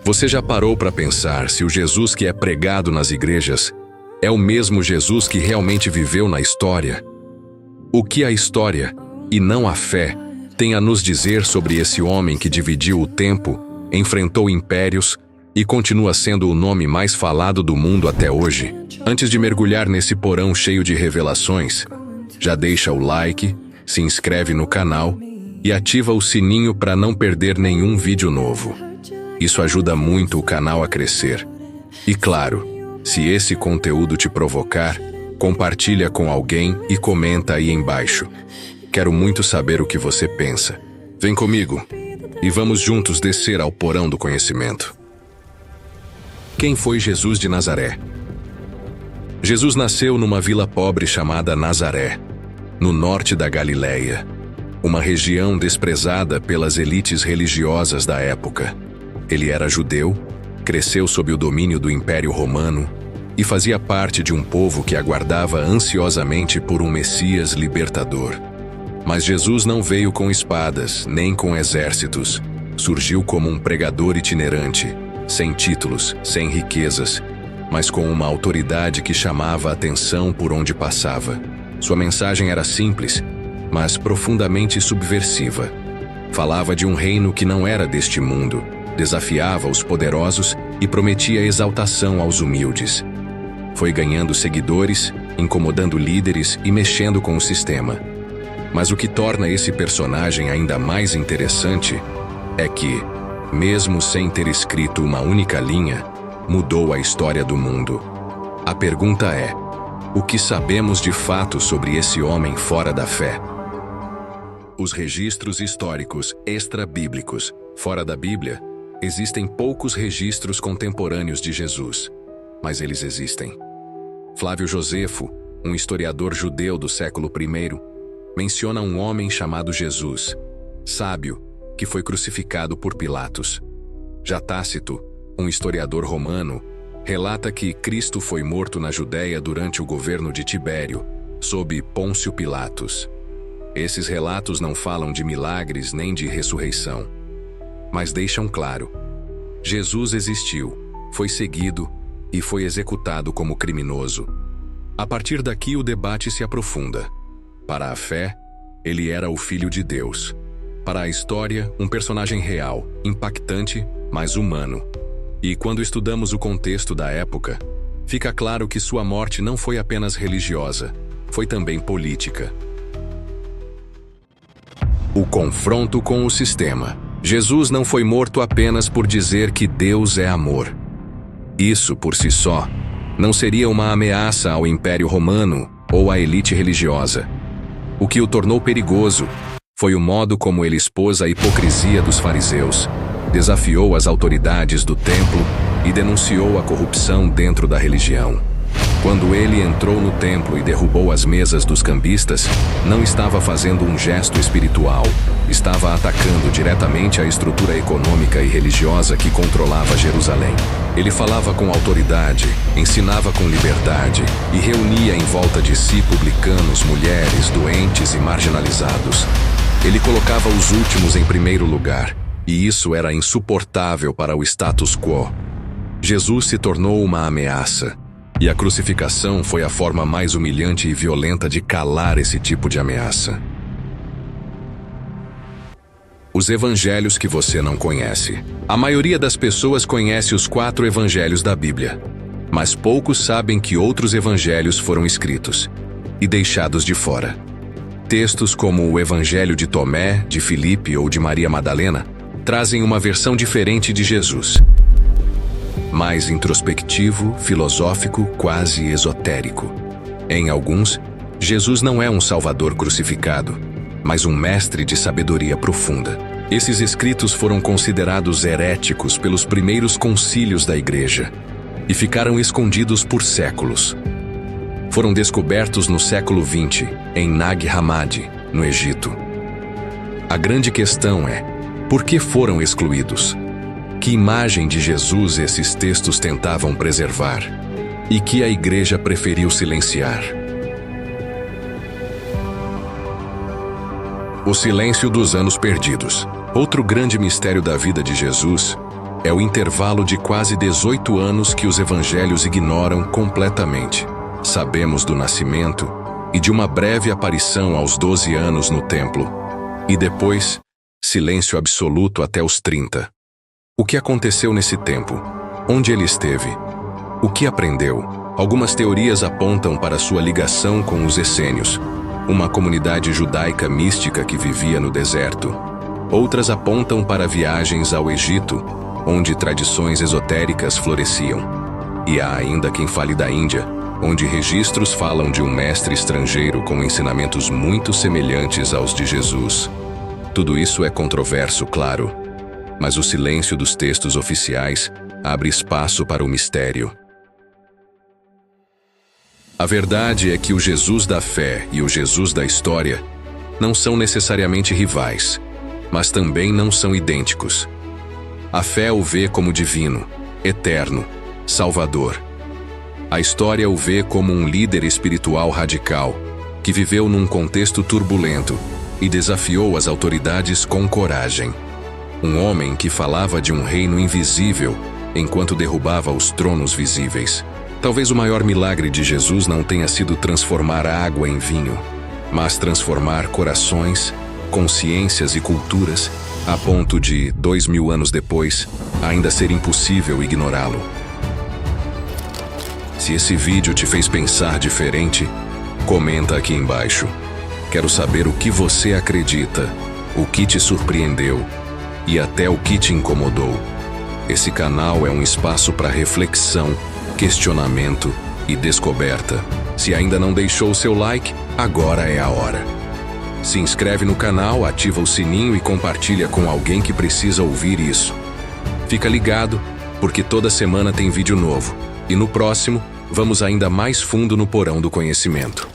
Você já parou para pensar se o Jesus que é pregado nas igrejas é o mesmo Jesus que realmente viveu na história? O que a história, e não a fé, tem a nos dizer sobre esse homem que dividiu o tempo, enfrentou impérios e continua sendo o nome mais falado do mundo até hoje? Antes de mergulhar nesse porão cheio de revelações, já deixa o like, se inscreve no canal e ativa o sininho para não perder nenhum vídeo novo. Isso ajuda muito o canal a crescer. E claro, se esse conteúdo te provocar, compartilha com alguém e comenta aí embaixo. Quero muito saber o que você pensa. Vem comigo e vamos juntos descer ao porão do conhecimento. Quem foi Jesus de Nazaré? Jesus nasceu numa vila pobre chamada Nazaré, no norte da Galileia, uma região desprezada pelas elites religiosas da época. Ele era judeu, cresceu sob o domínio do Império Romano e fazia parte de um povo que aguardava ansiosamente por um Messias libertador. Mas Jesus não veio com espadas, nem com exércitos. Surgiu como um pregador itinerante, sem títulos, sem riquezas, mas com uma autoridade que chamava a atenção por onde passava. Sua mensagem era simples, mas profundamente subversiva. Falava de um reino que não era deste mundo, desafiava os poderosos e prometia exaltação aos humildes. Foi ganhando seguidores, incomodando líderes e mexendo com o sistema. Mas o que torna esse personagem ainda mais interessante é que, mesmo sem ter escrito uma única linha, mudou a história do mundo. A pergunta é: o que sabemos de fato sobre esse homem fora da fé? Os registros históricos extra-bíblicos, fora da Bíblia, existem poucos registros contemporâneos de Jesus, mas eles existem. Flávio Josefo, um historiador judeu do século I, menciona um homem chamado Jesus, sábio, que foi crucificado por Pilatos. Já Tácito, um historiador romano, relata que Cristo foi morto na Judéia durante o governo de Tibério, sob Pôncio Pilatos. Esses relatos não falam de milagres nem de ressurreição, mas deixam claro: Jesus existiu, foi seguido e foi executado como criminoso. A partir daqui o debate se aprofunda. Para a fé, ele era o Filho de Deus. Para a história, um personagem real, impactante, mas humano. E quando estudamos o contexto da época, fica claro que sua morte não foi apenas religiosa, foi também política. O confronto com o sistema. Jesus não foi morto apenas por dizer que Deus é amor. Isso, por si só, não seria uma ameaça ao Império Romano ou à elite religiosa. O que o tornou perigoso foi o modo como ele expôs a hipocrisia dos fariseus, desafiou as autoridades do templo e denunciou a corrupção dentro da religião. Quando ele entrou no templo e derrubou as mesas dos cambistas, não estava fazendo um gesto espiritual, estava atacando diretamente a estrutura econômica e religiosa que controlava Jerusalém. Ele falava com autoridade, ensinava com liberdade e reunia em volta de si publicanos, mulheres, doentes e marginalizados. Ele colocava os últimos em primeiro lugar, e isso era insuportável para o status quo. Jesus se tornou uma ameaça, e a crucificação foi a forma mais humilhante e violenta de calar esse tipo de ameaça. Os evangelhos que você não conhece. A maioria das pessoas conhece os 4 evangelhos da Bíblia, mas poucos sabem que outros evangelhos foram escritos e deixados de fora. Textos como o Evangelho de Tomé, de Filipe ou de Maria Madalena trazem uma versão diferente de Jesus. Mais introspectivo, filosófico, quase esotérico. Em alguns, Jesus não é um salvador crucificado, mas um mestre de sabedoria profunda. Esses escritos foram considerados heréticos pelos primeiros concílios da Igreja e ficaram escondidos por séculos. Foram descobertos no século XX, em Nag Hammadi, no Egito. A grande questão é: por que foram excluídos? Que imagem de Jesus esses textos tentavam preservar? E que a Igreja preferiu silenciar? O silêncio dos anos perdidos. Outro grande mistério da vida de Jesus É o intervalo de quase 18 anos que os evangelhos ignoram completamente. Sabemos do nascimento e de uma breve aparição aos 12 anos no templo. E depois, silêncio absoluto até os 30. O que aconteceu nesse tempo? Onde ele esteve? O que aprendeu? Algumas teorias apontam para sua ligação com os essênios, uma comunidade judaica mística que vivia no deserto. Outras apontam para viagens ao Egito, onde tradições esotéricas floresciam. E há ainda quem fale da Índia, onde registros falam de um mestre estrangeiro com ensinamentos muito semelhantes aos de Jesus. Tudo isso é controverso, claro, mas o silêncio dos textos oficiais abre espaço para o mistério. A verdade é que o Jesus da fé e o Jesus da história não são necessariamente rivais, mas também não são idênticos. A fé o vê como divino, eterno, salvador. A história o vê como um líder espiritual radical, que viveu num contexto turbulento e desafiou as autoridades com coragem. Um homem que falava de um reino invisível enquanto derrubava os tronos visíveis. Talvez o maior milagre de Jesus não tenha sido transformar a água em vinho, mas transformar corações, consciências e culturas, a ponto de, 2000 anos depois, ainda ser impossível ignorá-lo. Se esse vídeo te fez pensar diferente, comenta aqui embaixo. Quero saber o que você acredita, o que te surpreendeu e até o que te incomodou. Esse canal é um espaço para reflexão, questionamento e descoberta. Se ainda não deixou o seu like, agora é a hora. Se inscreve no canal, ativa o sininho e compartilha com alguém que precisa ouvir isso. Fica ligado, porque toda semana tem vídeo novo. E no próximo, vamos ainda mais fundo no porão do conhecimento.